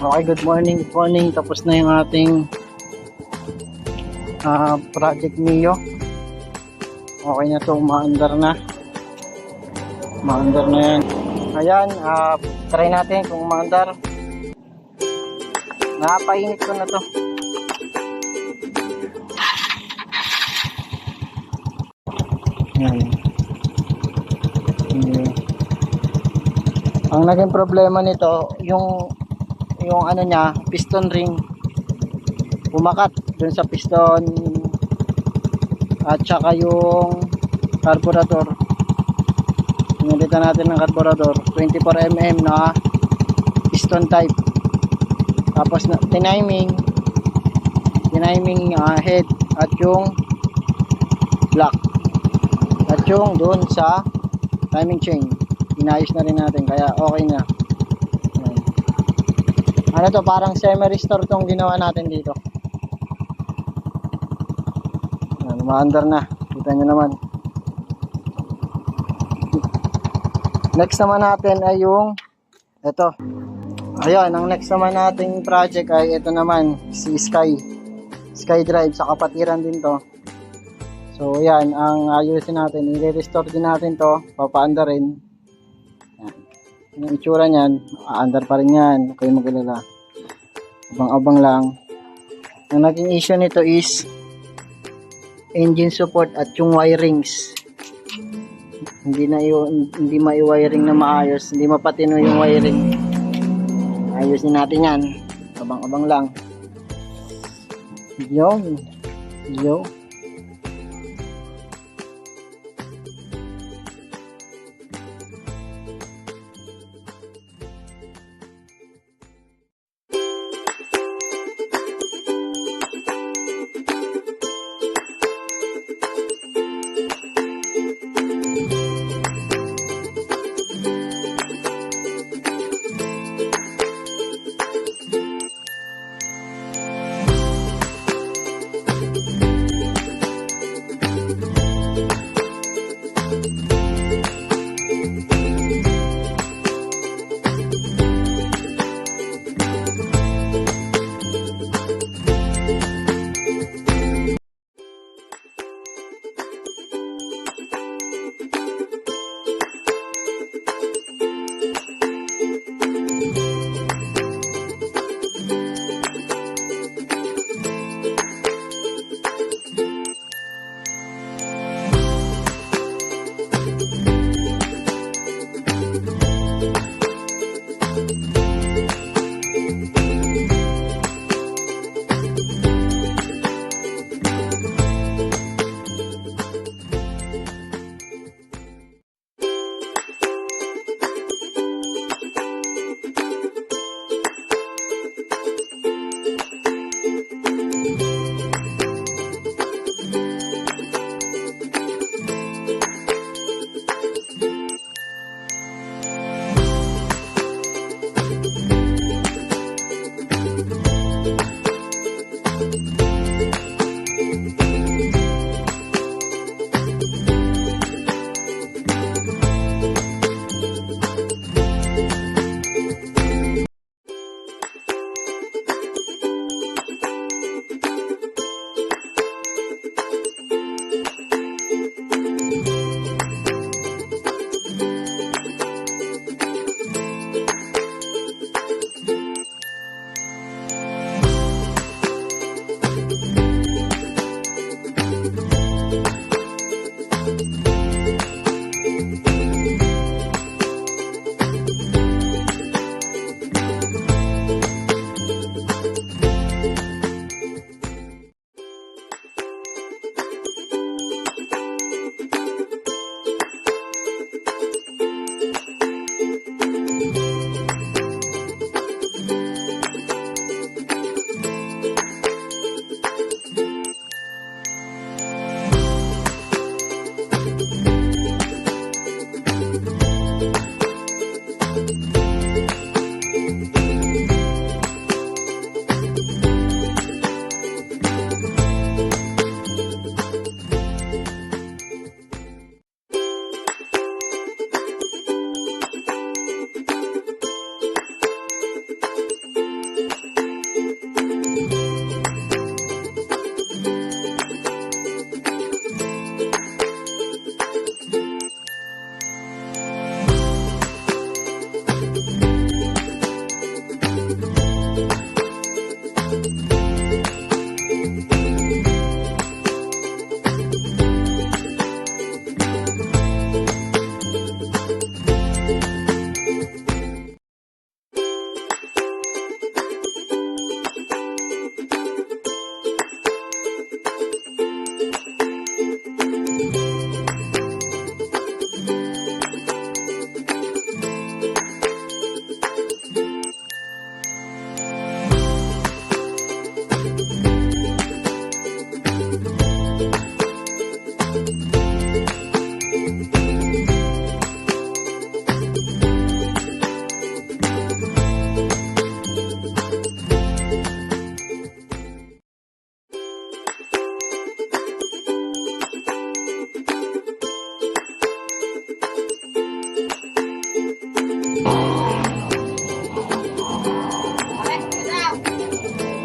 Okay, good morning, good morning. Tapos na yung ating Project Mio. Okay na to, umaandar na. Umaandar na yan. Ayan, try natin kung umaandar. Napainit ko na to. Ayan. Ang naging problema nito, yung ano niya, piston ring bumakat dun sa piston at saka yung carburetor. Pinalitan natin ng carburetor 24mm na piston type, tapos tiniming head at yung block at yung dun sa timing chain inayos na rin natin, kaya okay na. Ano to, parang semi-restore tong ginawa natin dito. Umaandar na, kita nyo naman. Next naman natin ay yung ito. Ayan, ang next naman nating project ay ito naman, si Sky Drive, sa kapatiran din to. So yan, ang ayusin natin, i-restore din natin to, papaandar rin. Yung itsura niyan, aandar pa rin yan, huwag kayong mag-alala. Abang-abang lang. Ang naging issue nito is engine support at yung wirings. Hindi mai-wiring na maayos, hindi mapatino yung wiring. Ayusin natin yan, abang-abang lang. Yo.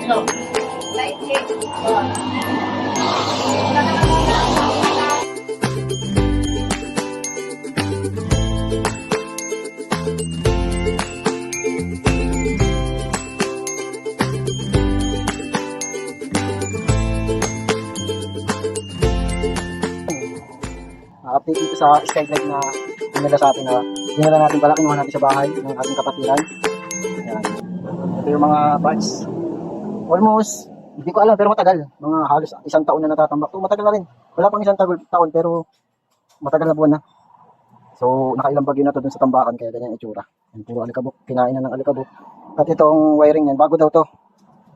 Update dito sa skylight na pinala sa atin na dinala natin pala, kinuha natin sa bahay ng ating kapatiran. Ayan. Ito yung mga parts. Almost, hindi ko alam pero matagal. Mga halos isang taon na natatambak. So matagal na rin. Wala pang isang taon pero matagal na buwan na. So nakailang bagyo na to dun sa tambakan kaya ganyan itsura. Yan, puro alikabok. Kinain na ng alikabok. At itong wiring yan, bago daw to.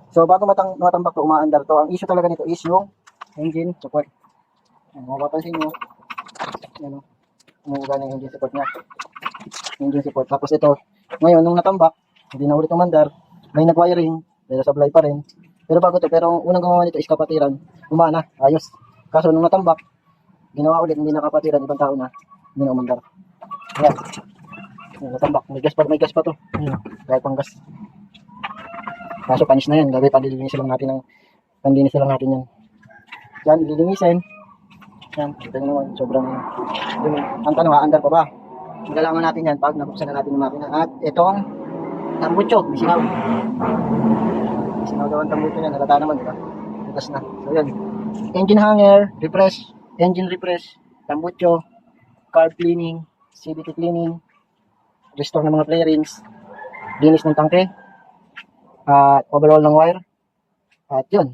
So bago matambak to, umaandar to. Ang issue talaga nito is yung engine support. Yan, mapapansin nyo. Yan o. Umuuga ng engine support niya. Engine support. Tapos ito, ngayon nung natambak, hindi na ulit umandar. May nag-wiring, pero sablay pa rin. Pero bago to, pero unang gumawa nito is kapatiran. Umana, ayos. Kaso nung natambak, ginawa ulit, hindi na kapatiran, ibang tao na. Hindi na umandar. Ayan. Ayan, natambak. May gas pa to. Ayan, kahit pang gas. Kaso panis na yan. Gagawin, panlilinisin lang natin yan. Yan, lilinisin. Yan, kita nyo naman, sobrang dumi. Ang tanong, aandar pa ba? Magalaman natin yan pag nabuksan na natin yung makina. At itong tambutso, may singaw. May singaw daw ang tambutso yan, halata naman, diba? Bukas na. So yan, engine hanger, refresh, engine refresh, tambutso, carb cleaning, CVT cleaning, restore ng mga flarings, linis ng tangke, at overall ng wire. At yun,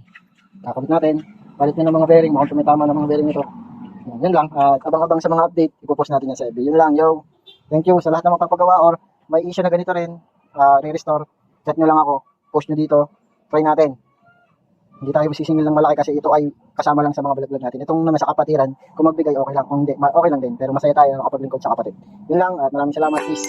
kakabit natin. Palit na ng mga bearing, mukhang tumitama ng mga bearing ito. Yun lang, at abang-abang sa mga update, ipopost natin yan sa FB. Yun lang, yo. Thank you sa lahat ng magpapagawa or may issue na ganito rin, re-restore. Chat nyo lang ako, post nyo dito, try natin. Hindi tayo masisingil ng malaki kasi ito ay kasama lang sa mga vlog natin. Itong naman sa kapatiran, kung magbigay, okay lang. Kung hindi, okay lang din. Pero masaya tayo nakapag-lingkod sa kapatid. Yun lang, at maraming salamat. Peace.